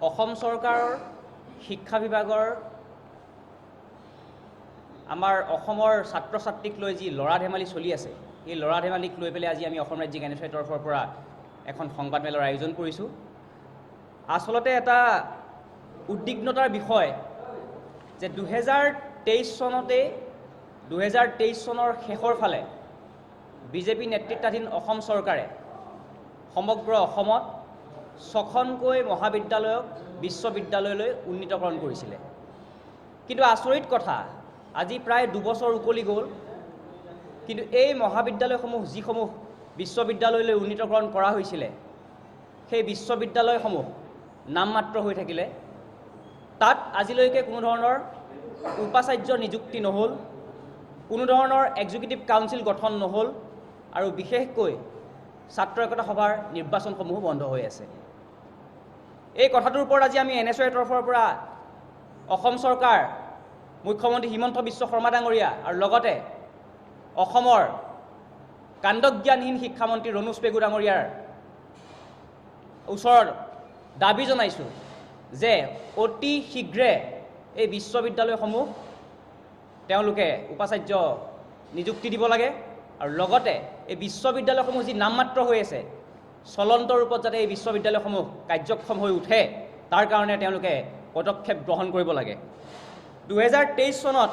অসম চৰকাৰৰ শিক্ষা বিভাগৰ আমাৰ অসমৰ ছাত্ৰ ছাত্ৰীক লৈ যি লৰা ধেমালি চলি আছে, এই লৰা ধেমালিক লৈ পেলাই আজি আমি অসম ৰাজ্যিক এনএছইৰ তৰফৰ পৰা এখন সংবাদমেলৰ আয়োজন কৰিছোঁ। আচলতে এটা উদ্বিগ্নতাৰ বিষয় যে 2023 চনৰ শেষৰ ফালে বিজেপি নেতৃত্বাধীন অসম চৰকাৰে সমগ্ৰ অসমত 6খনকৈ মহাবিদ্যালয়ক বিশ্ববিদ্যালয়লৈ উন্নীতকৰণ কৰিছিলে। কিন্তু আচৰিত কথা, আজি প্ৰায় 2 বছৰ উকলি গ'ল, কিন্তু এই মহাবিদ্যালয়সমূহ যিসমূহ বিশ্ববিদ্যালয়লৈ উন্নীতকৰণ কৰা হৈছিলে, সেই বিশ্ববিদ্যালয়সমূহ নামমাত্ৰ হৈ থাকিলে। তাত আজিলৈকে কোনো ধৰণৰ উপাচাৰ্য নিযুক্তি নহ'ল, কোনো ধৰণৰ এক্সিকিউটিভ কাউন্সিল গঠন নহ'ল, আৰু বিশেষকৈ ছাত্ৰ একতা সভাৰ নিৰ্বাচনসমূহ বন্ধ হৈ আছে। এই কথাটোৰ ওপৰত আজি আমি এনএছইৰ তৰফৰ পৰা অসম চৰকাৰ, মুখ্যমন্ত্ৰী হিমন্ত বিশ্ব শৰ্মা ডাঙৰীয়া আৰু লগতে অসমৰ কাণ্ডজ্ঞানহীন শিক্ষামন্ত্ৰী ৰণোজ পেগু ডাঙৰীয়াৰ ওচৰত দাবী জনাইছোঁ যে অতি শীঘ্ৰে এই বিশ্ববিদ্যালয়সমূহ তেওঁলোকে উপাচাৰ্য নিযুক্তি দিব লাগে, আৰু লগতে এই বিশ্ববিদ্যালয়সমূহ যি নামমাত্ৰ হৈ আছে, চলন্ত ৰূপত যাতে এই বিশ্ববিদ্যালয়সমূহ কাৰ্যক্ষম হৈ উঠে, তাৰ কাৰণে তেওঁলোকে পদক্ষেপ গ্ৰহণ কৰিব লাগে। 2023 চনত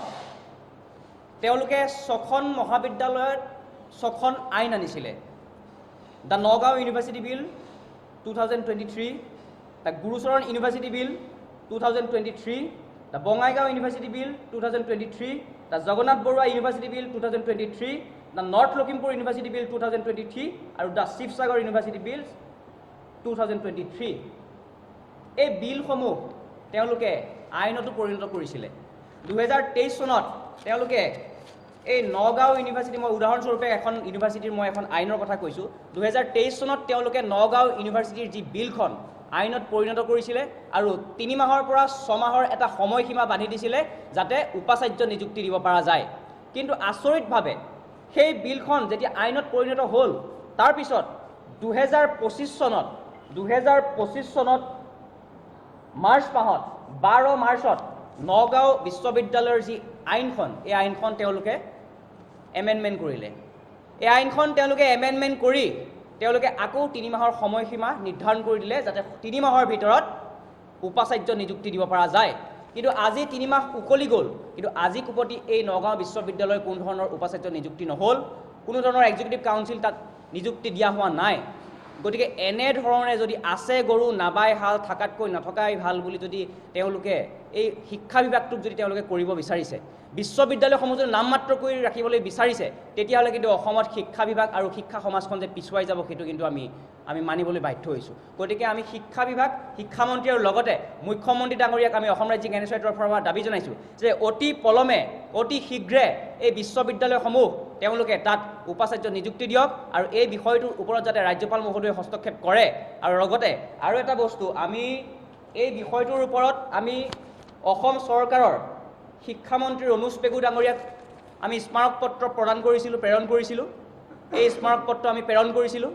তেওঁলোকে 6খন মহাবিদ্যালয়ত 6খন আইন আনিছিলে। The Nagaon university bill 2023, the Gurucharan university bill 2023, the Bongaigaon university bill 2023, the Jagannath Baruah university bill 2023, the north Lakhimpur university bill 2023 আৰু দ্য শিৱসাগৰ ইউনিভাৰ্চিটি বিল 2023। এই বিলসমূহ তেওঁলোকে আইনতো পৰিণত কৰিছিলে। 2023 চনত তেওঁলোকে এই নগাঁও ইউনিভাৰ্চিটি, মই উদাহৰণস্বৰূপে এখন ইউনিভাৰ্চিটিৰ মই এখন আইনৰ কথা কৈছোঁ, 2023 চনত তেওঁলোকে নগাঁও ইউনিভাৰ্চিটিৰ যি বিলখন আইনত পৰিণত কৰিছিলে, আৰু 3 মাহৰ পৰা 6 মাহৰ এটা সময়সীমা বান্ধি দিছিলে যাতে উপাচাৰ্য নিযুক্তি দিব পৰা যায়। কিন্তু আচৰিতভাৱে সেই বিলখন যেতিয়া আইনত পৰিণত হ'ল, তাৰপিছত 2025 চনত মাৰ্চ মাহত 12 মাৰ্চত নগাঁও বিশ্ববিদ্যালয়ৰ যি আইনখন, এই আইনখন তেওঁলোকে এমেণ্ডমেণ্ট কৰিলে। এই আইনখন তেওঁলোকে এমেণ্ডমেণ্ট কৰি তেওঁলোকে আকৌ 3 মাহৰ সময়সীমা নিৰ্ধাৰণ কৰি দিলে যাতে 3 মাহৰ ভিতৰত উপাচাৰ্য নিযুক্তি দিব পৰা যায়। কিন্তু আজি 3 মাহ উকলি গ'ল, কিন্তু আজি কোপতি এই নগাঁও বিশ্ববিদ্যালয়ৰ কোনো ধৰণৰ উপাচাৰ্য নিযুক্তি নহ'ল, কোনো ধৰণৰ এক্সিকিউটিভ কাউন্সিল তাত নিযুক্তি দিয়া হোৱা নাই। গতিকে এনেধৰণে যদি আছে গৰু নাবাই হাল, থকাতকৈ নথকাই ভাল বুলি যদি তেওঁলোকে এই শিক্ষা বিভাগটোক যদি তেওঁলোকে কৰিব বিচাৰিছে, বিশ্ববিদ্যালয়সমূহ যদি নামমাত্ৰ কৰি ৰাখিবলৈ বিচাৰিছে, তেতিয়াহ'লে কিন্তু অসমত শিক্ষা বিভাগ আৰু শিক্ষা সমাজখন যে পিছুৱাই যাব, সেইটো কিন্তু আমি মানিবলৈ বাধ্য হৈছোঁ। গতিকে আমি শিক্ষা বিভাগ, শিক্ষামন্ত্ৰী আৰু লগতে মুখ্যমন্ত্ৰী ডাঙৰীয়াক আমি অসম ৰাজ্যিক এনএছইৰ তৰফৰ পৰা দাবী জনাইছোঁ যে অতি পলমে, অতি শীঘ্ৰে এই বিশ্ববিদ্যালয়সমূহ তেওঁলোকে তাত উপাচাৰ্য নিযুক্তি দিয়ক, আৰু এই বিষয়টোৰ ওপৰত যাতে ৰাজ্যপাল মহোদয়ে হস্তক্ষেপ কৰে। আৰু লগতে আৰু এটা বস্তু, আমি এই বিষয়টোৰ ওপৰত আমি অসম চৰকাৰৰ শিক্ষামন্ত্ৰী ৰণোজ পেগু ডাঙৰীয়াক আমি স্মাৰক পত্ৰ প্ৰেৰণ কৰিছিলোঁ। এই স্মাৰক পত্ৰ আমি প্ৰেৰণ কৰিছিলোঁ,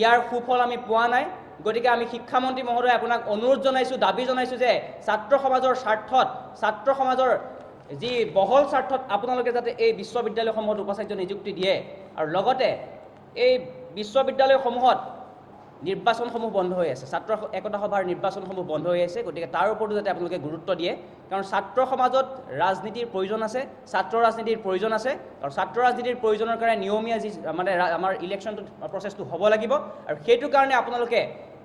ইয়াৰ সুফল আমি পোৱা নাই। গতিকে আমি শিক্ষামন্ত্ৰী মহোদয় আপোনাক অনুৰোধ জনাইছোঁ, দাবী জনাইছোঁ যে ছাত্ৰ সমাজৰ স্বাৰ্থত, ছাত্ৰ সমাজৰ যি বহল স্বাৰ্থত আপোনালোকে যাতে এই বিশ্ববিদ্যালয়সমূহত উপাচাৰ্য নিযুক্তি দিয়ে, আৰু লগতে এই বিশ্ববিদ্যালয়সমূহত নিৰ্বাচনসমূহ বন্ধ হৈ আছে, ছাত্ৰ একতা সভাৰ নিৰ্বাচনসমূহ বন্ধ হৈ আছে। গতিকে তাৰ ওপৰতো যাতে আপোনালোকে গুৰুত্ব দিয়ে, কাৰণ ছাত্ৰ সমাজত ৰাজনীতিৰ প্ৰয়োজন আছে, ছাত্ৰ ৰাজনীতিৰ প্ৰয়োজন আছে, আৰু ছাত্ৰ ৰাজনীতিৰ প্ৰয়োজনৰ কাৰণে নিয়মীয়া যি আমাৰ ইলেকশ্যনটো প্ৰচেছটো হ'ব লাগিব, আৰু সেইটো কাৰণে আপোনালোকে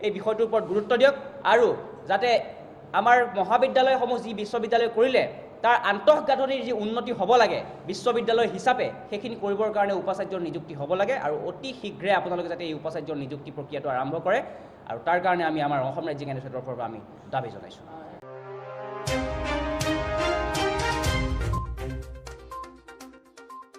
এই বিষয়টোৰ ওপৰত গুৰুত্ব দিয়ক, আৰু যাতে আমাৰ মহাবিদ্যালয়সমূহ যি বিশ্ববিদ্যালয় কৰিলে তাৰ আন্তঃগাঁথনিৰ যি উন্নতি হ'ব লাগে বিশ্ববিদ্যালয় হিচাপে, সেইখিনি কৰিবৰ কাৰণে উপাচাৰ্যৰ নিযুক্তি হ'ব লাগে, আৰু অতি শীঘ্ৰে আপোনালোকে যাতে এই উপাচাৰ্যৰ নিযুক্তি প্ৰক্ৰিয়াটো আৰম্ভ কৰে, আৰু তাৰ কাৰণে আমি আমাৰ অসম ৰাজ্যিক এনএছইৰ তৰফৰ পৰা আমি দাবী জনাইছোঁ।